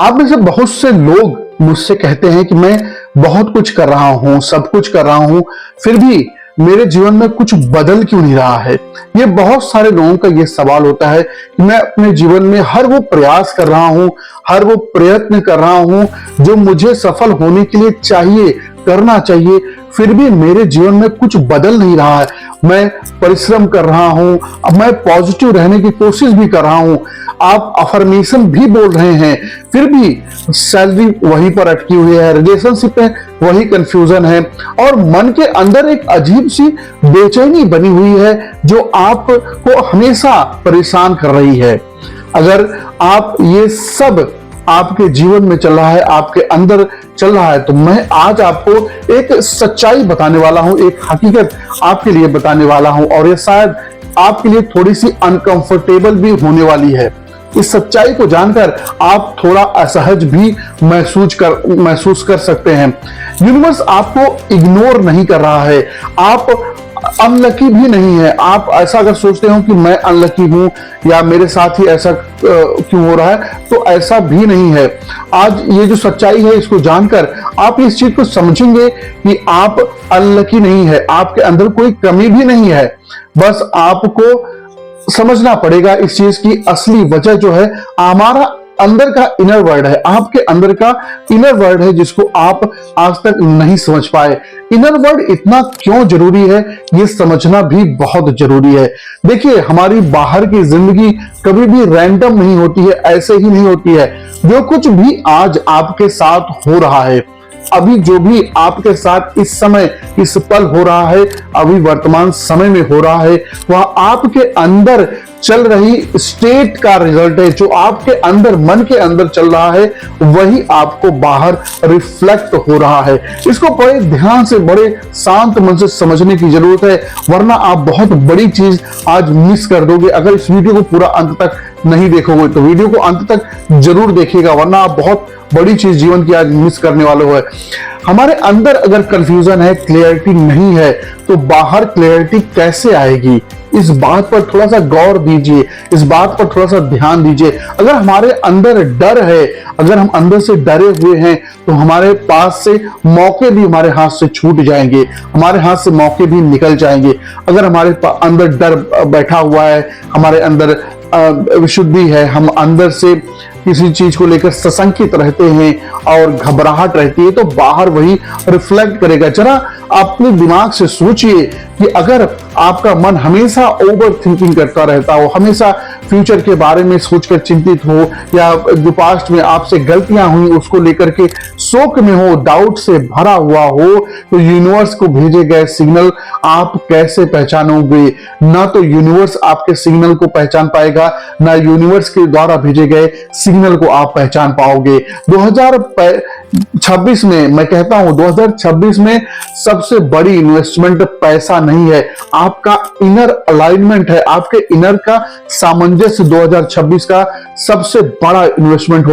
आप में से बहुत से लोग मुझसे कहते हैं कि मैं बहुत कुछ कर रहा हूं, सब कुछ कर रहा हूं, फिर भी मेरे जीवन में कुछ बदल क्यों नहीं रहा है। ये बहुत सारे लोगों का ये सवाल होता है कि मैं अपने जीवन में हर वो प्रयास कर रहा हूं, हर वो प्रयत्न कर रहा हूं जो मुझे सफल होने के लिए चाहिए, करना चाहिए, फिर भी मेरे जीवन में कुछ बदल नहीं रहा है। मैं परिश्रम कर रहा हूं, अब मैं पॉजिटिव रहने की कोशिश भी कर रहा हूं, आप अफर्मेशन भी बोल रहे हैं, फिर भी सैलरी वहीं पर अटकी हुई है, रिलेशनशिप में वही कंफ्यूजन है और मन के अंदर एक अजीब सी बेचैनी बनी हुई है जो आपको हमेशा परेशान कर रही है। अगर आप ये सब आपके जीवन में चल रहा है, आपके अंदर चल रहा है, तो मैं आज आपको एक सच्चाई बताने वाला हूं, एक हकीकत आपके लिए बताने वाला हूं और ये शायद आपके लिए थोड़ी सी अनकंफर्टेबल भी होने वाली है। इस सच्चाई को जानकर आप थोड़ा असहज भी महसूस कर सकते हैं। यूनिवर्स आपको इग्नोर नहीं कर रहा है, आप अनलकी भी नहीं है। आप ऐसा अगर सोचते हो कि मैं अनलकी हूं या मेरे साथ ही ऐसा क्यों हो रहा है, तो ऐसा भी नहीं है। आज ये जो सच्चाई है इसको जानकर आप इस चीज को समझेंगे कि आप अनलकी नहीं है, आपके अंदर कोई कमी भी नहीं है। बस आपको समझना पड़ेगा इस चीज की असली वजह जो है हमारा अंदर का इनर वर्ल्ड है, आपके अंदर का इनर वर्ल्ड है जिसको आप आज तक नहीं समझ पाए। इनर वर्ल्ड इतना क्यों जरूरी है ये समझना भी बहुत जरूरी है। देखिए, हमारी बाहर की जिंदगी कभी भी रैंडम नहीं होती है, ऐसे ही नहीं होती है। जो कुछ भी आज आपके साथ हो रहा है, अभी जो भी आपके साथ इस समय इस पल हो रहा है, अभी वर्तमान समय में हो रहा है, वह आपके अंदर चल रही स्टेट का रिजल्ट है। जो आपके अंदर मन के अंदर चल रहा है वही आपको बाहर रिफ्लेक्ट हो रहा है। इसको बड़े ध्यान से, बड़े शांत मन से समझने की जरूरत है, वरना आप बहुत बड़ी चीज आज मिस कर दोगे। अगर इस वीडियो को पूरा अंत तक नहीं देखोगे तो वीडियो को अंत तक जरूर देखिएगा, वरना आप बहुत बड़ी चीज जीवन की आज मिस करने वाले हो। हमारे अंदर अगर कंफ्यूजन है, क्लैरिटी नहीं है, तो बाहर क्लैरिटी कैसे आएगी? इस बात पर थोड़ा सा गौर दीजिए, इस बात पर थोड़ा सा ध्यान दीजिए। अगर हमारे अंदर डर है, अगर हम अंदर से डरे हुए हैं, तो हमारे पास से मौके भी हमारे हाथ से छूट जाएंगे, हमारे हाथ से मौके भी निकल जाएंगे। अगर हमारे अंदर डर बैठा हुआ है, हमारे अंदर विशुद्धि है, हम अंदर से किसी चीज को लेकर सशंकित रहते हैं और घबराहट रहती है, तो बाहर वही रिफ्लेक्ट करेगा। जरा अपने दिमाग से सोचिए कि अगर आपका मन हमेशा ओवर थिंकिंग करता रहता हो, हमेशा फ्यूचर के बारे में सोचकर चिंतित हो, या जो पास्ट में आपसे गलतियां हुई उसको लेकर के शोक में हो, डाउट से भरा हुआ हो, तो यूनिवर्स को भेजे गए सिग्नल आप कैसे पहचानोगे? ना तो यूनिवर्स आपके सिग्नल को पहचान पाएगा, ना यूनिवर्स के द्वारा भेजे गए सिग्नल को आप पहचान पाओगे। 2026 में, मैं कहता हूं 2026 में सबसे बड़ी इन्वेस्टमेंट पैसा नहीं है, आपका इनर अलाइनमेंट है, आपके इनर का सामंजस्य 2026 का सबसे बड़ा इन्वेस्टमेंट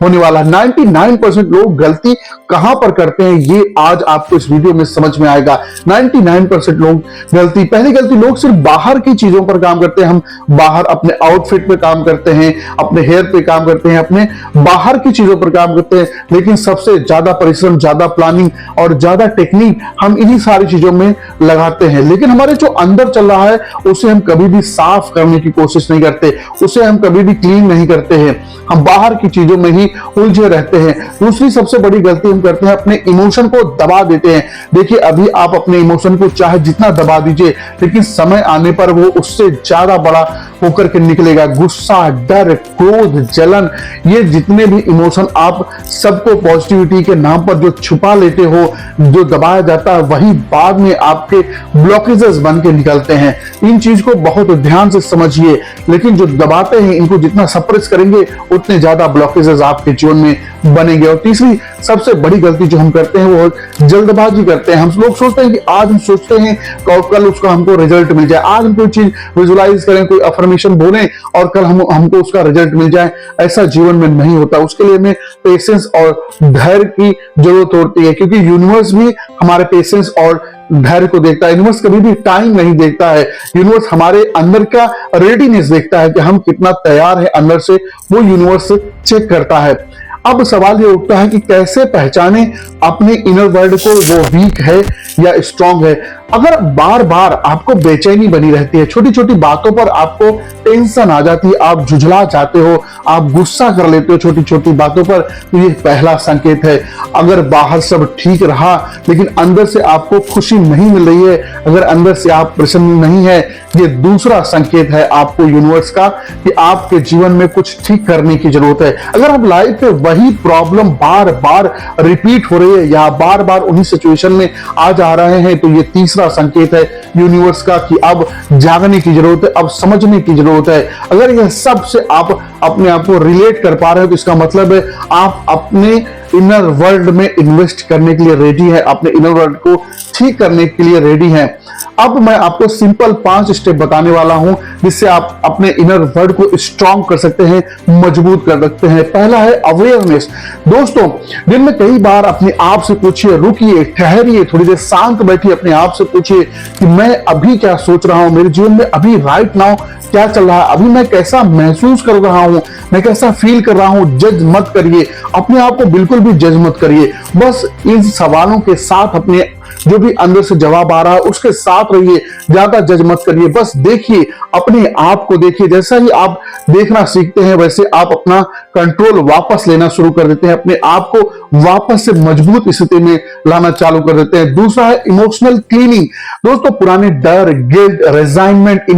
होने वाला। 99% लोग गलती कहां पर करते हैं ये आज आपको इस वीडियो में समझ में आएगा। 99% लोग पहली गलती लोग सिर्फ बाहर की चीजों पर काम करते हैं। हम बाहर अपने आउटफिट पे काम करते हैं, अपने हेयर पे काम करते हैं, अपने बाहर की चीजों पर काम करते हैं, लेकिन सबसे ज्यादा परिश्रम, ज्यादा प्लानिंग और ज्यादा टेक्निक हम इन्हीं सारी चीजों में लगाते हैं। लेकिन हमारे जो अंदर चल रहा है उसे हम कभी भी साफ करने की कोशिश नहीं करते, उसे हम कभी भी क्लीन नहीं करते हैं, हम बाहर की चीजों में ही उलझे रहते हैं। दूसरी सबसे बड़ी गलती हम करते हैं, अपने इमोशन को दबा देते हैं। देखिए, अभी आप अपने इमोशन को चाहे जितना दबा दीजिए, लेकिन समय आने पर वो उससे ज्यादा बड़ा होकर के निकलेगा। गुस्सा, डर, क्रोध, जलन, ये जितने भी इमोशन आप सबको पॉजिटिविटी के नाम पर जो छुपा लेते हो, जो दबाया जाता है, वही बाद में आपके ब्लॉकेजेस बन के निकलते हैं। इन चीज को बहुत ध्यान से समझिए, लेकिन जो दबाते हैं इनको जितना सप्रेस करेंगे उतने ज्यादा ब्लॉकेजेस आपके जीवन में बनेंगे। और तीसरी सबसे बड़ी गलती जो हम करते हैं वो जल्दबाजी करते हैं। हम लोग सोचते हैं कि आज हम सोचते हैं कल उसका हमको रिजल्ट मिल जाए, आज हम कोई चीज विजुलाइज करें, कोई अफर्मेशन बोलें और कल हमको उसका रिजल्ट मिल जाए। ऐसा जीवन में नहीं होता। उसके लिए हमें पेशेंस और धैर्य की जरूरत होती है, क्योंकि यूनिवर्स भी हमारे पेशेंस और धैर्य को देखता है, यूनिवर्स कभी भी टाइम नहीं देखता है। यूनिवर्स हमारे अंदर का रेडीनेस देखता है कि हम कितना तैयार है अंदर से, वो यूनिवर्स चेक करता है। अब सवाल ये उठता है कि कैसे पहचाने अपने इनर वर्ल्ड को, वो वीक है या स्ट्रांग है। अगर बार बार आपको बेचैनी बनी रहती है, छोटी छोटी बातों पर आपको टेंशन आ जाती है, आप झुझला जाते हो, आप गुस्सा कर लेते हो छोटी छोटी बातों पर, तो ये पहला संकेत है। अगर बाहर सब ठीक रहा लेकिन अंदर से आपको खुशी नहीं मिल रही है, अगर अंदर से आप प्रसन्न नहीं है, ये दूसरा संकेत है आपको यूनिवर्स का कि आपके जीवन में कुछ ठीक करने की जरूरत है। अगर आप लाइफ में वही प्रॉब्लम बार बार रिपीट हो रही है या बार बार उन्हीं सिचुएशन में आ जा रहे हैं, तो ये तीसरा संकेत है यूनिवर्स का कि अब जागने की जरूरत है, अब समझने की जरूरत है। अगर यह सब से आप अपने आप को रिलेट कर पा रहे हो तो इसका मतलब है आप अपने इनर वर्ल्ड में इन्वेस्ट करने के लिए रेडी है, अपने इनर वर्ल्ड को ठीक करने के लिए रेडी हैं। अब मैं आपको सिंपल 5 स्टेप बताने वाला हूं जिससे आप अपने इनर वर्ल्ड को स्ट्रांग कर सकते हैं, मजबूत कर सकते हैं। पहला है अवेयरनेस। दोस्तों, दिन में कई बार अपने आप से पूछिए, रुकिए, ठहरिए, थोड़ी देर शांत बैठिए, अपने आप से पूछिए कि मैं अभी क्या सोच रहा हूं, मेरे जीवन में अभी राइट नाउ क्या चल रहा है, अभी मैं कैसा महसूस कर रहा हूं, मैं कैसा फील कर रहा हूं। जज मत करिए, अपने आप को बिल्कुल भी जज मत करिए। बस इन सवालों के साथ अपने जो भी अंदर से जवाब आ रहा है उसके साथ रहिए, ज्यादा जज मत करिए। बस देखिए, अपने आप को देखिए। जैसा ही आप देखना सीखते हैं वैसे आप अपना कंट्रोल वापस लेना शुरू कर देते हैं, अपने आप को वापस से मजबूत स्थिति में लाना चालू कर देते हैं। दूसरा है इमोशनल क्लीनिंग। दोस्तों, पुराने डर, गिल्ट, रिजाइनमेंट,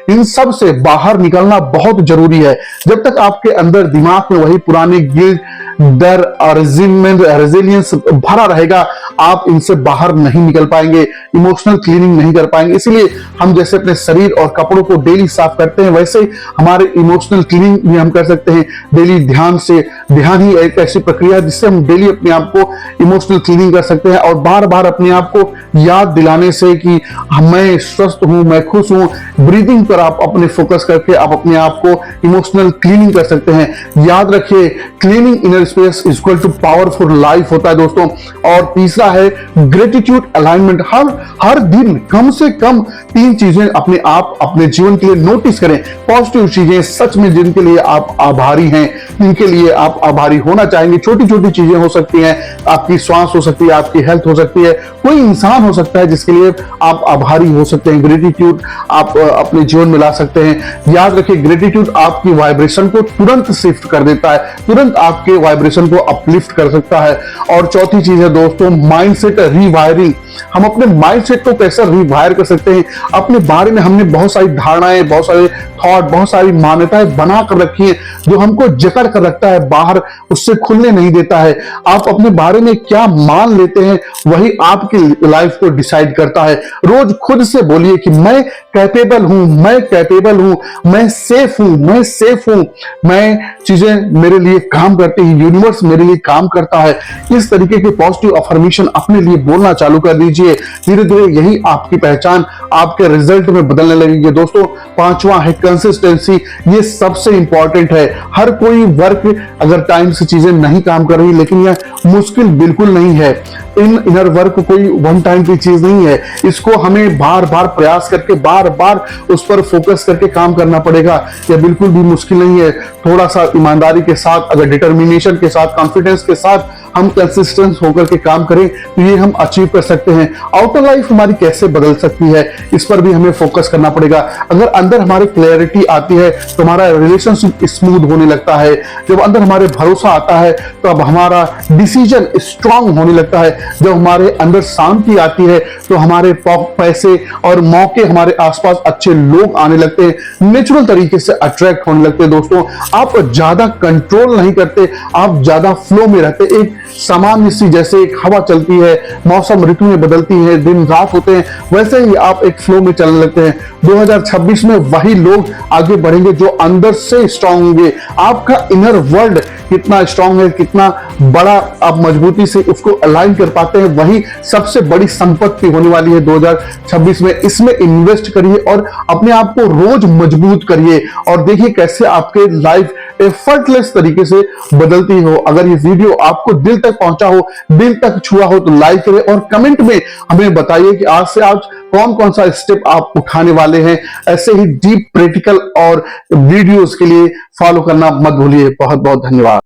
इन सब से बाहर निकलना बहुत जरूरी है। जब तक आपके अंदर दिमाग में वही पुराने गिल्ट, डर और रेजिलियंस भरा रहेगा, आप इनसे बाहर नहीं निकल पाएंगे, इमोशनल क्लीनिंग नहीं कर पाएंगे। इसलिए हम जैसे अपने शरीर और कपड़ों को डेली साफ करते हैं, वैसे ही हमारे इमोशनल क्लीनिंग भी हम कर सकते हैं डेली ध्यान से। ध्यान ही एक ऐसी प्रक्रिया है जिससे हम डेली अपने आप को इमोशनल क्लीनिंग कर सकते हैं और बार बार अपने आप को याद दिलाने से कि मैं स्वस्थ हूं, मैं खुश हूं। ब्रीदिंग पर आप अपने फोकस करके आप अपने आप को इमोशनल क्लीनिंग कर सकते हैं। याद रखिए, cleaning inner space is equal to powerful life होता है दोस्तों। और तीसरा है ग्रेटिट्यूड अलाइनमेंट। हर दिन कम से कम 3 चीजें अपने आप अपने जीवन के लिए नोटिस करें, पॉजिटिव चीजें, सच में जिनके लिए आप आभारी हैं, जिनके लिए आप आभारी होना चाहेंगे। छोटी छोटी चीजें हो सकती हैं, आपकी श्वास हो सकती है, आपकी हेल्थ हो सकती है, कोई इंसान हो सकता है जिसके लिए आप आभारी हो सकते हैं। ग्रेटिट्यूड आप अपने जीवन में ला सकते हैं। याद रखिए, ग्रेटिट्यूड आपकी वाइब्रेशन को तुरंत शिफ्ट कर देता है, तुरंत आपके वाइब्रेशन को अपलिफ्ट कर सकता है। और चौथी चीज है दोस्तों, माइंडसेट रीवायरिंग। हम अपने माइंडसेट को कैसे रिवायर कर सकते हैं। अपने बारे में हमने बहुत सारी धारणाएं, बहुत सारे थॉट, बहुत सारी मान्यताएं बना कर रखी हैं जो हमको जकड़ कर रखता है, बाहर उससे खुलने नहीं देता है। आप अपने बारे में क्या मान लेते हैं वही आपकी लाइफ को डिसाइड करता है। रोज खुद से बोलिए कि मैं कैपेबल हूं, मैं कैपेबल हूं, मैं सेफ हूं, मैं सेफ हूं, मैं चीजें मेरे लिए काम करती है, यूनिवर्स मेरे लिए काम करता है। इस तरीके के पॉजिटिव अफर्मेशन अपने लिए बोलना चालू कर दीजिए। धीरे धीरे यही आपकी पहचान आपके रिजल्ट में बदलने लगेगी दोस्तों। 5वां है कंसिस्टेंसी। ये सबसे इंपॉर्टेंट है। हर कोई वर्क अगर टाइम से चीजें नहीं काम कर रही, लेकिन यह मुश्किल बिल्कुल नहीं है। इनर वर्क कोई वन टाइम की चीज नहीं है, इसको हमें बार बार प्रयास करके, बार बार उस पर फोकस करके काम करना पड़ेगा। यह बिल्कुल भी मुश्किल नहीं है। थोड़ा सा ईमानदारी के साथ, अगर डिटर्मिनेशन के साथ, कॉन्फिडेंस के साथ हम कंसिस्टेंट होकर के काम करें तो ये हम अचीव कर सकते हैं। आउटर लाइफ हमारी कैसे बदल सकती है, इस पर भी हमें फोकस करना पड़ेगा। अगर अंदर हमारी क्लैरिटी आती है तो हमारा रिलेशनशिप स्मूथ होने लगता है। जब अंदर हमारे भरोसा आता है तो अब हमारा डिसीजन स्ट्रांग होने लगता है। जब हमारे अंदर शांति आती है तो हमारे पैसे और मौके, हमारे आसपास अच्छे लोग आने लगते हैं, नेचुरल तरीके से अट्रैक्ट होने लगते हैं। दोस्तों, आप ज्यादा कंट्रोल नहीं करते, आप ज्यादा फ्लो में रहते। एक सामान्य सी, जैसे एक हवा चलती है, मौसम ऋतुएं बदलती हैं, दिन रात होते हैं, वैसे ही आप एक फ्लो में चलने लगते हैं। 2026 में वही लोग आगे बढ़ेंगे जो अंदर से स्ट्रांग होंगे। आपका इनर वर्ल्ड कितना स्ट्रांग है, कितना बड़ा आप मजबूती से उसको अलाइन कर पाते हैं, वही सबसे बड़ी संपत्ति होने वाली है 2026 में। इसमें इन्वेस्ट करिए और अपने आप को रोज मजबूत करिए और देखिए कैसे आपके लाइफ एफर्टलेस तरीके से बदलती हो। अगर ये वीडियो आपको दिल तक पहुंचा हो, दिल तक छुआ हो, तो लाइक करें और कमेंट में हमें बताइए कि आज से आज कौन कौन सा स्टेप आप उठाने वाले हैं। ऐसे ही डीप प्रैक्टिकल और वीडियोस के लिए फॉलो करना मत भूलिए। बहुत बहुत धन्यवाद।